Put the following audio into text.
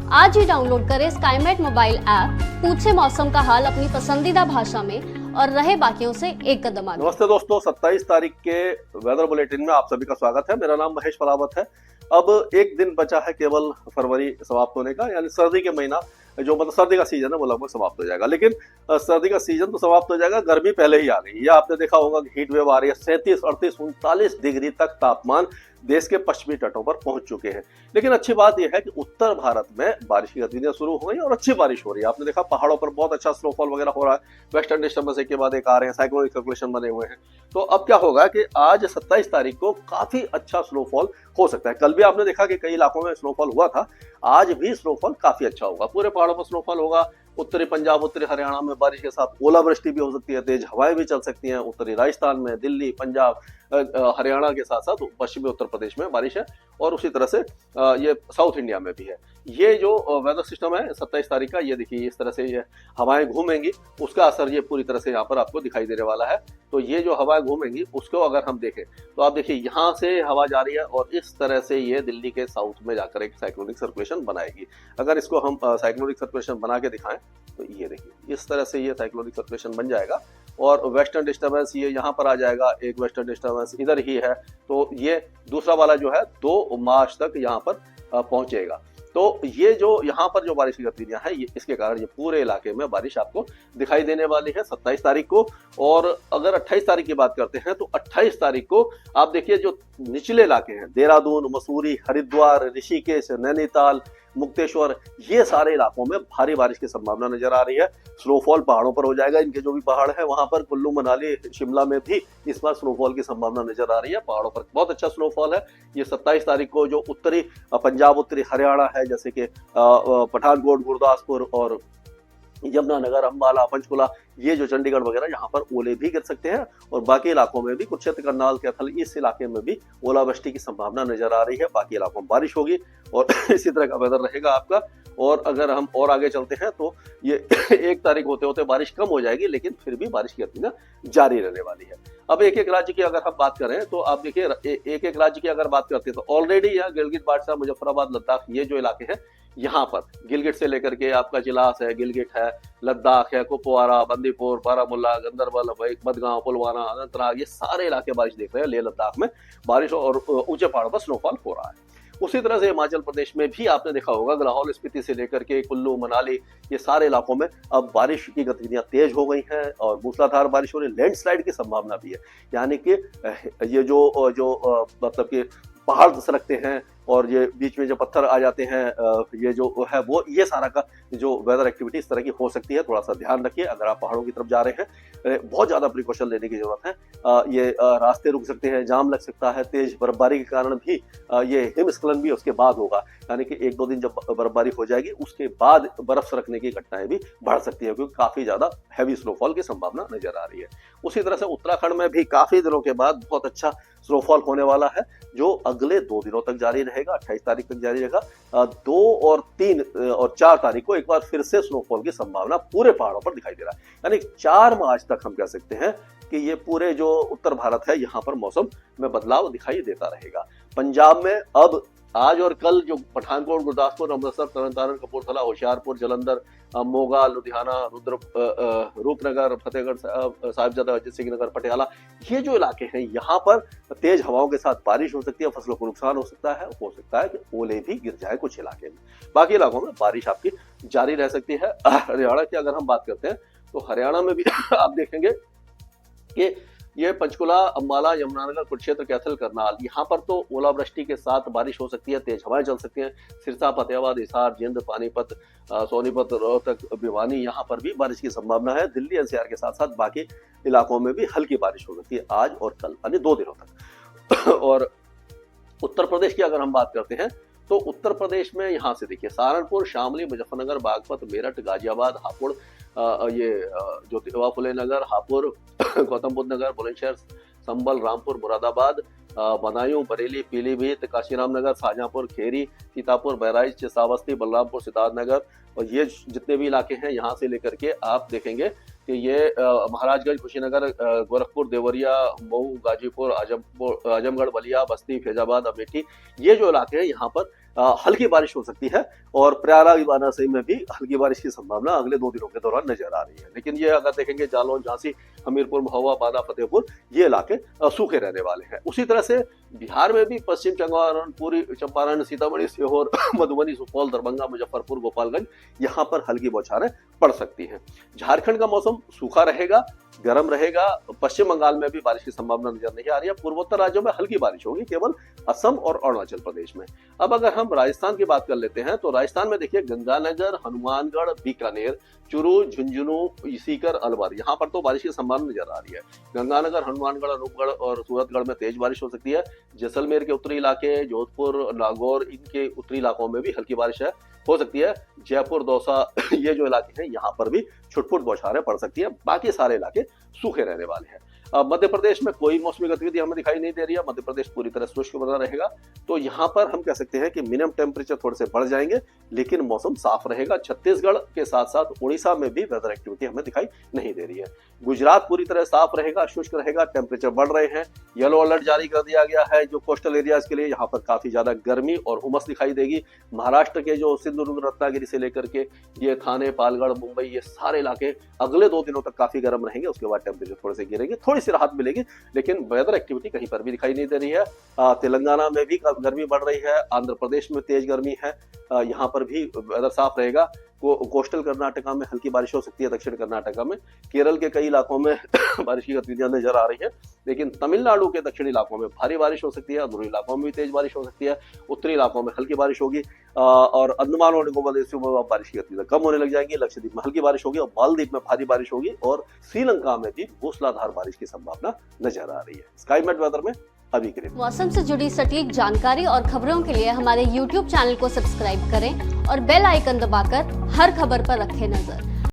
आज ही डाउनलोड करें Skymet mobile app, पूछे मौसम का हाल अपनी पसंदीदा भाषा में और रहे बाकियों से एक कदम आगे। नमस्ते दोस्तों, 27 तारीख के वेदर बुलेटिन में आप सभी का स्वागत है। मेरा नाम महेश पलावत है। अब एक दिन बचा है केवल फरवरी समाप्त होने का, यानी सर्दी के महीना जो मतलब सर्दी का सीजन है वो लगभग समाप्त हो जाएगा। लेकिन सर्दी का सीजन तो समाप्त हो जाएगा, गर्मी पहले ही आ गई। ये आपने देखा होगा कि हीट वेव आ रही है। 37, 38, 39 डिग्री तक तापमान देश के पश्चिमी तटों पर पहुंच चुके हैं। लेकिन अच्छी बात यह है कि उत्तर भारत में बारिश की गतिविधियां शुरू हो गई और अच्छी बारिश हो रही है। आपने देखा पहाड़ों पर बहुत अच्छा स्नोफॉल वगैरह हो रहा है। वेस्टर्न डिस्टर्बेंस एक के बाद एक आ रहे हैं, साइक्लोनिक सर्कुलेशन बने हुए हैं। तो अब क्या होगा कि आज 27 तारीख को काफी अच्छा स्नोफॉल हो सकता है। कल भी आपने देखा कि कई इलाकों में स्नोफॉल हुआ था, आज भी स्नोफॉल काफी अच्छा होगा। पूरे पहाड़ों पर स्नोफॉल होगा। उत्तरी पंजाब, उत्तरी हरियाणा में बारिश के साथ ओलावृष्टि भी हो सकती है, तेज हवाएं भी चल सकती हैं। उत्तरी राजस्थान में, दिल्ली, पंजाब, हरियाणा के साथ साथ पश्चिमी उत्तर प्रदेश में बारिश है और उसी तरह से ये साउथ इंडिया में भी है। ये जो वेदर सिस्टम है 27 तारीख का, ये देखिए इस तरह से ये हवाएं घूमेंगी, उसका असर ये पूरी तरह से यहाँ पर आपको दिखाई देने वाला है। तो ये जो हवाएं घूमेंगी उसको अगर हम देखें तो आप देखिए यहाँ से हवा जा रही है और इस तरह से ये दिल्ली के साउथ में जाकर एक साइक्लोनिक सर्कुलेशन बनाएगी। अगर इसको हम साइक्लोनिक सर्कुलेशन बना के दिखाएं तो ये देखिए इस तरह से ये साइक्लोनिक सर्कुलेशन बन जाएगा और वेस्टर्न डिस्टर्बेंस ये यहाँ पर आ जाएगा। एक वेस्टर्न डिस्टर्बेंस इधर ही है, तो ये दूसरा वाला जो है 2 मार्च तक यहाँ पर पहुंचेगा। तो ये जो यहाँ पर जो बारिश की गतिविधियां हैं, ये इसके कारण ये पूरे इलाके में बारिश आपको दिखाई देने वाली है 27 तारीख को। और अगर 28 तारीख की बात करते हैं तो 28 तारीख को आप देखिए जो निचले इलाके हैं, देहरादून, मसूरी, हरिद्वार, ऋषिकेश, नैनीताल, मुक्तेश्वर, ये सारे इलाकों में भारी बारिश की संभावना नजर आ रही है। स्नोफॉल पहाड़ों पर हो जाएगा। इनके जो भी पहाड़ है वहां पर कुल्लू, मनाली, शिमला में भी इस बार स्नोफॉल की संभावना नजर आ रही है। पहाड़ों पर बहुत अच्छा स्नोफॉल है। ये 27 तारीख को जो उत्तरी पंजाब, उत्तरी हरियाणा है, जैसे कि पठानकोट, गुरदासपुर और यमुनानगर, अंबाला, पंचकुला, ये जो चंडीगढ़ वगैरह, यहाँ पर ओले भी गिर सकते हैं। और बाकी इलाकों में भी कुरुक्षेत्र, करनाल, कैथल, इस इलाके में भी ओलावृष्टि की संभावना नजर आ रही है। बाकी इलाकों में बारिश होगी और इसी तरह का वेदर रहेगा आपका। और अगर हम और आगे चलते हैं तो ये 1 तारीख होते होते बारिश कम हो जाएगी, लेकिन फिर भी बारिश की गतिविधियां जारी रहने वाली है। अब एक एक राज्य की अगर हम बात करें तो आप देखिए एक एक राज्य की अगर बात करते हैं तो ऑलरेडी यहाँ गिलगित, बाल्टिस्तान, मुजफ्फराबाद, लद्दाख, ये जो इलाके हैं यहाँ पर गिलगिट से लेकर के आपका जिलास है, गिलगिट है, लद्दाख है, कुपवारा, बंदीपुर, बारामूला, गंदरबल, बदगांव, पुलवामा, अनंतनाग, ये सारे इलाके बारिश देख रहे हैं। लेह लद्दाख में बारिश और ऊंचे पहाड़ों पर स्नोफॉल हो रहा है। उसी तरह से हिमाचल प्रदेश में भी आपने देखा होगा, लाहौल स्पीति से लेकर के कुल्लू, मनाली, ये सारे इलाकों में अब बारिश की गतिविधियां तेज हो गई हैं और मूसलाधार बारिश हो रही है। लैंडस्लाइड की संभावना भी है, यानी कि ये जो मतलब कि पहाड़ सरकते हैं और ये बीच में जो पत्थर आ जाते हैं, ये जो है वो ये सारा का जो वेदर एक्टिविटी इस तरह की हो सकती है। थोड़ा सा ध्यान रखिए अगर आप पहाड़ों की तरफ जा रहे हैं, बहुत ज्यादा प्रिकॉशन लेने की जरूरत है। ये रास्ते रुक सकते हैं, जाम लग सकता है, तेज बर्फबारी के कारण भी ये हिमस्खलन भी उसके बाद होगा, यानी कि 1-2 दिन जब बर्फबारी हो जाएगी उसके बाद बर्फ सरकने की घटनाएं भी बढ़ सकती है, क्योंकि काफी ज्यादा हैवी स्नोफॉल की संभावना नजर आ रही है। उसी तरह से उत्तराखंड में भी काफी दिनों के बाद बहुत अच्छा स्नोफॉल होने वाला है, जो अगले 2 दिनों तक जारी रहेगा। 28 तारीख तक जारी रहेगा। 2 और 3 और 4 तारीख को एक बार फिर से स्नोफॉल की संभावना पूरे पहाड़ों पर दिखाई दे रहा है, यानी 4 मार्च तक हम कह सकते हैं कि ये पूरे जो उत्तर भारत है यहाँ पर मौसम में बदलाव दिखाई देता रहेगा। पंजाब में अब आज और कल जो पठानकोट, गुरदासपुर, अमृतसर, तरनतारन, कपूरथला, होशियारपुर, जलंधर, मोगा, लुधियाना, रूपनगर, फतेहगढ़ साहिबजादा, अजीत सिंह नगर, पटियाला, ये जो इलाके हैं यहाँ पर तेज हवाओं के साथ बारिश हो सकती है। फसलों को नुकसान हो सकता है कि ओले भी गिर जाए कुछ इलाके में। बाकी इलाकों में बारिश आपकी जारी रह सकती है। हरियाणा की अगर हम बात करते हैं तो हरियाणा में भी आप देखेंगे कि ये पंचकुला, अंबाला, यमुनानगर, कुरुक्षेत्र, कैथल, करनाल, यहाँ पर तो ओलावृष्टि के साथ बारिश हो सकती है, तेज हवाएं चल सकती हैं। सिरसा, फतेहाबाद, हिसार, जिंद, पानीपत, सोनीपत, रोहतक, भिवानी, यहाँ पर भी बारिश की संभावना है। दिल्ली एनसीआर के साथ साथ बाकी इलाकों में भी हल्की बारिश हो सकती है आज और कल, यानी 2 दिनों तक। और उत्तर प्रदेश की अगर हम बात करते हैं तो उत्तर प्रदेश में यहाँ से देखिए सहारनपुर, शामली, मुजफ्फरनगर, बागपत, मेरठ, गाजियाबाद, हापुड़, ये ज्योतिबा फुले नगर, हापुड़, गौतम बुद्ध नगर, बुलंदशहर, संभल, रामपुर, मुरादाबाद, बदायूं, बरेली, पीलीभीत, काशीराम नगर, शाहजहांपुर, खेरी, सीतापुर, बहराइच, श्रावस्ती, बलरामपुर, सिद्धार्थनगर, और ये जितने भी इलाके हैं यहाँ से लेकर के आप देखेंगे कि ये महाराजगंज, कुशीनगर, गोरखपुर, देवरिया, मऊ, गाजीपुर, आजमगढ़, बलिया, बस्ती, फैजाबाद, अमेठी, ये जो इलाके हैं यहाँ पर हल्की बारिश हो सकती है और प्रयागराज वाराणसी में भी हल्की बारिश की संभावना अगले 2 दिनों के दौरान नजर आ रही है। लेकिन ये अगर देखेंगे जालौन, झांसी, हमीरपुर, महोबा, बांदा, फतेहपुर, ये इलाके सूखे रहने वाले हैं। उसी तरह से बिहार में भी पश्चिम चंपारण, पूर्वी चंपारण, सीतामढ़ी, सीहोर, मधुबनी, सुपौल, दरभंगा, मुजफ्फरपुर, गोपालगंज, यहाँ पर हल्की बौछारें पड़ सकती हैं। झारखंड का मौसम सूखा रहेगा, गर्म रहेगा। पश्चिम बंगाल में भी बारिश की संभावना नजर नहीं आ रही है। पूर्वोत्तर राज्यों में हल्की बारिश होगी, केवल असम और अरुणाचल प्रदेश में। अब अगर हम राजस्थान की बात कर लेते हैं तो राजस्थान में देखिए गंगानगर, हनुमानगढ़, बीकानेर, चुरू, झुंझुनू, सीकर, अलवर, यहाँ पर तो बारिश की संभावना नजर आ रही है। गंगानगर, हनुमानगढ़, अनूपगढ़ और सूरतगढ़ में तेज बारिश हो सकती है। जैसलमेर के उत्तरी इलाके, जोधपुर, नागौर, इनके उत्तरी इलाकों में भी हल्की बारिश हो सकती है। जयपुर, दौसा, ये जो इलाके हैं यहाँ पर भी छुटपुट बौछारें पड़ सकती है। बाकी सारे इलाके सूखे रहने वाले हैं। मध्य प्रदेश में कोई मौसमी गतिविधि हमें दिखाई नहीं दे रही है। मध्य प्रदेश पूरी तरह शुष्क बना रहेगा। तो यहाँ पर हम कह सकते हैं कि मिनिमम टेम्परेचर थोड़े से बढ़ जाएंगे, लेकिन मौसम साफ रहेगा। छत्तीसगढ़ के साथ साथ उड़ीसा में भी वेदर एक्टिविटी हमें दिखाई नहीं दे रही है। गुजरात पूरी तरह साफ रहेगा, शुष्क रहेगा, टेम्परेचर बढ़ रहे हैं। येलो अलर्ट जारी कर दिया गया है जो कोस्टल एरियाज के लिए, यहाँ पर काफी ज्यादा गर्मी और उमस दिखाई देगी। महाराष्ट्र के जो सिंधुदुर्ग, रत्नागिरी से लेकर के ये थाने, पालगढ़, मुंबई, ये सारे इलाके अगले 2 दिनों तक काफी गर्म रहेंगे। उसके बाद टेम्परेचर थोड़े से गिरेंगे, थोड़ी सी राहत मिलेगी, लेकिन वेदर एक्टिविटी कहीं पर भी दिखाई नहीं दे रही है। तेलंगाना में भी गर्मी बढ़ रही है, आंध्र प्रदेश में तेज गर्मी है, यहाँ पर भी वेदर साफ रहेगा। कोस्टल कर्नाटका में हल्की बारिश हो सकती है, दक्षिण कर्नाटका में, केरल के कई इलाकों में बारिश की गतिविधियां नजर आ रही है। लेकिन तमिलनाडु के दक्षिणी इलाकों में भारी बारिश हो सकती है, अंदरूनी इलाकों में भी तेज बारिश हो सकती है, उत्तरी इलाकों में हल्की बारिश होगी और अंडमान और निकोबार द्वीपों में बारिश की गतिविधियां कम होने लग जाएंगी। लक्षद्वीप में हल्की बारिश होगी और मालदीव में भारी बारिश होगी और श्रीलंका में भी मूसलाधार बारिश की संभावना नजर आ रही है। स्काईमेट वेदर में अभी के लिए मौसम से जुड़ी सटीक जानकारी और खबरों के लिए हमारे YouTube चैनल को सब्सक्राइब करें और बेल आइकन दबाकर हर खबर पर रखें नजर।